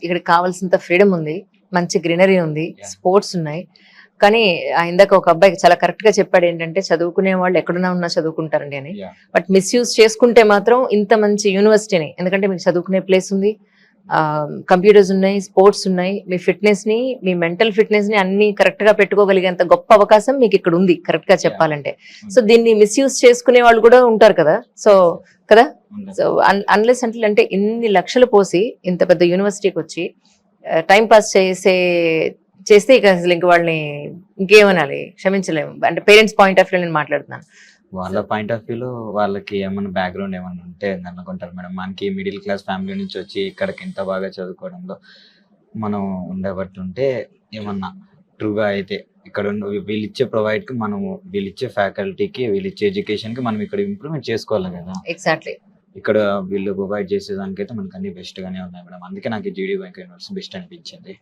ఇక్కడికి కావాల్సినంత ఫ్రీడమ్ ఉంది, మంచి గ్రీనరీ ఉంది, Yeah. స్పోర్ట్స్ ఉన్నాయి. కానీ ఇందాక ఒక అబ్బాయి చాలా కరెక్ట్ గా చెప్పాడు ఏంటంటే చదువుకునే వాళ్ళు ఎక్కడున్నా ఉన్నా చదువుకుంటారండి అని. Yeah. బట్ మిస్యూజ్ చేసుకుంటే మాత్రం ఇంత మంచి యూనివర్సిటీని, ఎందుకంటే మీకు చదువుకునే ప్లేస్ ఉంది, కంప్యూటర్స్ ఉన్నాయి, స్పోర్ట్స్ ఉన్నాయి, మీ ఫిట్నెస్ ని, మీ మెంటల్ ఫిట్నెస్ ని అన్ని కరెక్ట్ గా పెట్టుకోగలిగేంత గొప్ప అవకాశం మీకు ఇక్కడ ఉంది కరెక్ట్ గా చెప్పాలంటే. సో దీన్ని మిస్యూజ్ చేసుకునే వాళ్ళు కూడా ఉంటారు కదా. సో కదా, సో అన్లెస్ అంటే ఇన్ని లక్షలు పోసి ఇంత పెద్ద యూనివర్సిటీకి వచ్చి టైం పాస్ చేస్తే ఇక అసలు ఇంక వాళ్ళని ఇంకేమనాలి, క్షమించలేము. అంటే పేరెంట్స్ పాయింట్ ఆఫ్ వ్యూ నేను మాట్లాడుతున్నాను. వాళ్ళ పాయింట్ ఆఫ్ వ్యూలో వాళ్ళకి ఏమన్నా బ్యాక్గ్రౌండ్ ఏమన్నా ఉంటే అనుకుంటారు మేడం. మనకి మిడిల్ క్లాస్ ఫ్యామిలీ నుంచి వచ్చి ఇక్కడికి ఇంత బాగా చదువుకోవడంలో మనం ఉండబట్టి ఉంటే ఏమన్నా ట్రూగా అయితే ఇక్కడ వీళ్ళు ఇచ్చే ప్రొవైడ్కి మనము వీళ్ళు ఇచ్చే ఫ్యాకల్టీకి వీళ్ళు ఇచ్చే ఎడ్యుకేషన్కి మనం ఇక్కడ ఇంప్రూవ్మెంట్ చేసుకోవాలి కదా. ఎగ్జాక్ట్లీ. ఇక్కడ వీళ్ళు ప్రొవైడ్ చేసేదానికైతే మనకు అన్ని బెస్ట్ గానే ఉన్నాయి మేడం. అందుకే నాకు జీడీ బ్యాంక్ యూనివర్సిటీ బెస్ట్ అనిపించింది.